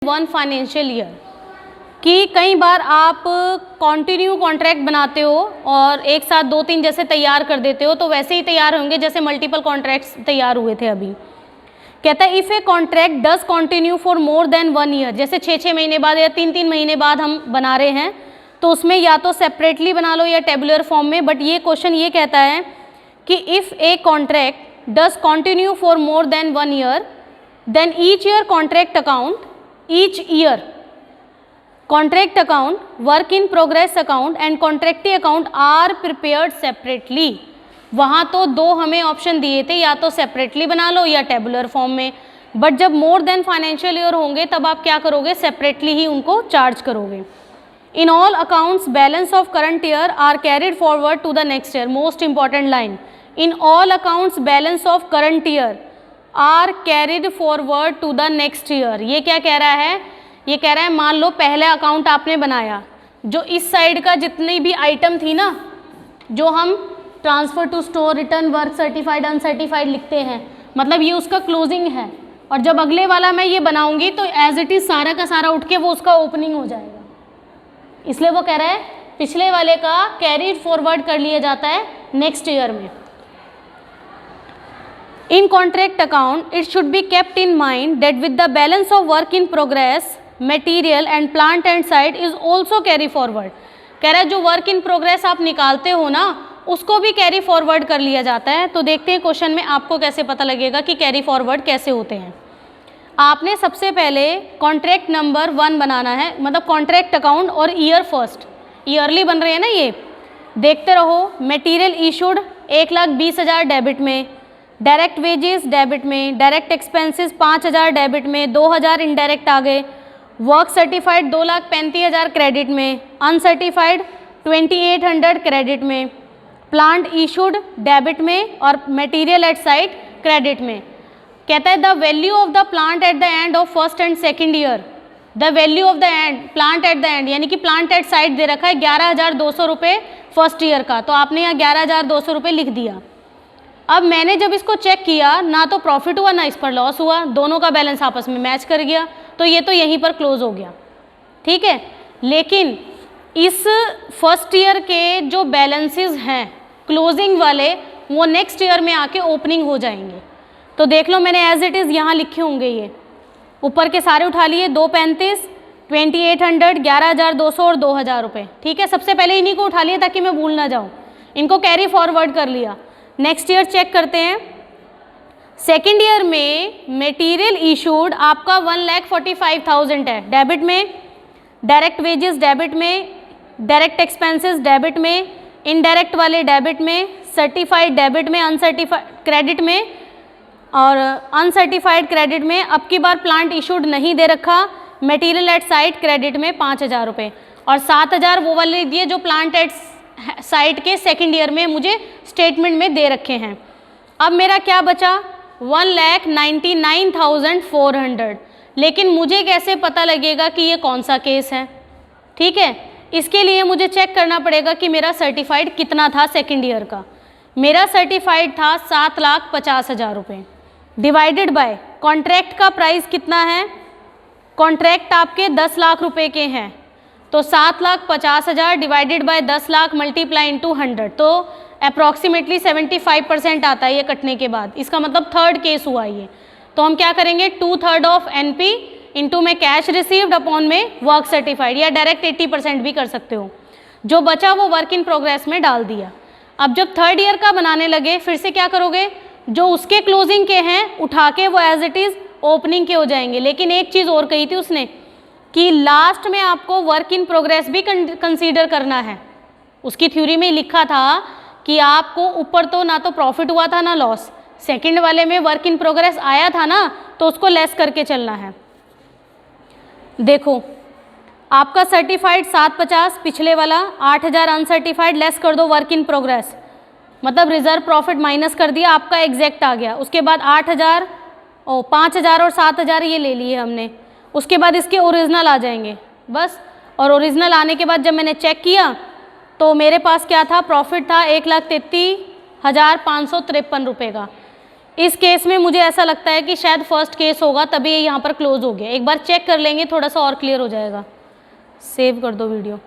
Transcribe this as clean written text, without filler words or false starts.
One financial year कि कई बार आप कॉन्टिन्यू कॉन्ट्रैक्ट बनाते हो और एक साथ दो तीन जैसे तैयार कर देते हो, तो वैसे ही तैयार होंगे जैसे मल्टीपल कॉन्ट्रैक्ट्स तैयार हुए थे अभी। कहता है if a contract does continue for more than 1 year, जैसे 6 महीने बाद या 3 महीने बाद हम बना रहे हैं, तो उसमें या तो सेपरेटली बना लो या टेबुलर फॉर्म में। बट ये क्वेश्चन ये कहता है कि if a contract does continue for more than 1 year then each year contract account, each year contract account, work in progress account and contractee account are prepared separately. वहाँ तो दो हमें ऑप्शन दिए थे, या तो सेपरेटली बना लो या टेबुलर फॉर्म में। बट जब मोर देन फाइनेंशियल ईयर होंगे तब आप क्या करोगे, सेपरेटली ही उनको चार्ज करोगे। In all accounts balance of current year are carried forward to the next year. Most important line, in all accounts balance of current year are carried forward to the next year. ये क्या कह रहा है, ये कह रहा है मान लो पहला अकाउंट आपने बनाया, जो इस साइड का जितनी भी आइटम थी ना, जो हम transfer to store, return, work certified, uncertified लिखते हैं, मतलब ये उसका क्लोजिंग है। और जब अगले वाला मैं ये बनाऊंगी तो एज इट इज सारा का सारा उठ के वो उसका ओपनिंग हो जाएगा। इसलिए वो कह रहा है पिछले वाले का कैरी फॉरवर्ड कर लिया जाता है नेक्स्ट ईयर में। In contract account, it should be kept in mind that with the balance of work in progress, material and plant and site is also carry forward। कह रहा है जो वर्क इन प्रोग्रेस आप निकालते हो ना, उसको भी कैरी फॉरवर्ड कर लिया जाता है। तो देखते हैं क्वेश्चन में आपको कैसे पता लगेगा कि कैरी फॉरवर्ड कैसे होते हैं। आपने सबसे पहले कॉन्ट्रैक्ट नंबर 1 बनाना है, मतलब कॉन्ट्रैक्ट अकाउंट और ईयर फर्स्ट, ईयरली बन रहे हैं ना ये, देखते रहो। मटेरियल इशूड 1,20,000 डेबिट में, डायरेक्ट वेजेस डेबिट में, डायरेक्ट एक्सपेंसेस 5,000 डेबिट में, 2,000 इनडायरेक्ट आ गए। वर्क सर्टिफाइड 2,35,000 क्रेडिट में, अनसर्टिफाइड 2,800 क्रेडिट में, प्लांट इशूड डेबिट में और मटेरियल एट साइट क्रेडिट में। कहता है the value of the plant at the end of first and second year, the value of the end plant at the end, यानी कि plant at site दे रखा है 11,200 रुपये फर्स्ट ईयर का, तो आपने यहाँ 11,200 रुपये लिख दिया। अब मैंने जब इसको चेक किया, ना तो प्रॉफिट हुआ ना इस पर लॉस हुआ, दोनों का बैलेंस आपस में मैच कर गया, तो ये तो यहीं पर क्लोज हो गया, ठीक है। लेकिन इस फर्स्ट ईयर के जो बैलेंसेस हैं क्लोजिंग वाले, वो नेक्स्ट ईयर में आके ओपनिंग हो जाएंगे। तो देख लो मैंने एज इट इज़ यहाँ लिखे होंगे, ये ऊपर के सारे उठा लिए, 2,35, 2,800, 11,200 और 2,000 रुपये, ठीक है। सबसे पहले इन्हीं को उठा लिया ताकि मैं भूल ना जाऊँ, इनको कैरी फॉरवर्ड कर लिया। नेक्स्ट ईयर चेक करते हैं। सेकेंड ईयर में मटेरियल इशूड आपका 1,45,000 है डेबिट में, डायरेक्ट वेजेस डेबिट में, डायरेक्ट एक्सपेंसेस डेबिट में, इनडायरेक्ट वाले डेबिट में, सर्टिफाइड डेबिट में, अनसर्टिफाइड क्रेडिट में और अनसर्टिफाइड क्रेडिट में। अब की बार प्लांट इशूड नहीं दे रखा, मटेरियल एट साइट क्रेडिट में 5,000 रुपये और 7,000 वो वाले दिए जो प्लांट एट साइट के सेकेंड ईयर में मुझे स्टेटमेंट में दे रखे हैं। अब मेरा क्या बचा, 1,99,400। लेकिन मुझे कैसे पता लगेगा कि ये कौन सा केस है, ठीक है। इसके लिए मुझे चेक करना पड़ेगा कि मेरा सर्टिफाइड कितना था सेकेंड ईयर का। मेरा सर्टिफाइड था 7,50,000 रुपये, डिवाइडेड बाय कॉन्ट्रैक्ट का प्राइस कितना है, कॉन्ट्रैक्ट आपके 10 लाख रुपए के हैं, तो 7,50,000 divided by 10 lakh multiply into 100, तो अप्रॉक्सीमेटली 75% आता है ये कटने के बाद। इसका मतलब थर्ड केस हुआ ये। तो हम क्या करेंगे, 2/3 ऑफ NP इंटू में कैश रिसीव्ड अपॉन में वर्क सर्टिफाइड, या डायरेक्ट 80% भी कर सकते हो। जो बचा वो वर्क इन प्रोग्रेस में डाल दिया। अब जब थर्ड ईयर का बनाने लगे, फिर से क्या करोगे, जो उसके क्लोजिंग के हैं उठा के वो एज इट इज़ ओपनिंग के हो जाएंगे। लेकिन एक चीज़ और कही थी उसने कि लास्ट में आपको वर्क इन प्रोग्रेस भी कंसीडर करना है। उसकी थ्योरी में लिखा था कि आपको ऊपर तो ना तो प्रॉफिट हुआ था ना लॉस, सेकंड वाले में वर्क इन प्रोग्रेस आया था ना, तो उसको लेस करके चलना है। देखो आपका सर्टिफाइड 750, पिछले वाला 8,000 अनसर्टिफाइड, लेस कर दो वर्क इन प्रोग्रेस, मतलब रिजर्व प्रॉफिट माइनस कर दिया, आपका एग्जैक्ट आ गया। उसके बाद 8,000, 5,000 और 7,000 ये ले लिए हमने। उसके बाद इसके ओरिजिनल आ जाएंगे बस। और ओरिजिनल आने के बाद जब मैंने चेक किया तो मेरे पास क्या था, प्रॉफिट था 1,33,553 रुपये का। इस केस में मुझे ऐसा लगता है कि शायद फर्स्ट केस होगा, तभी ये यहाँ पर क्लोज हो गया। एक बार चेक कर लेंगे, थोड़ा सा और क्लियर हो जाएगा। सेव कर दो वीडियो।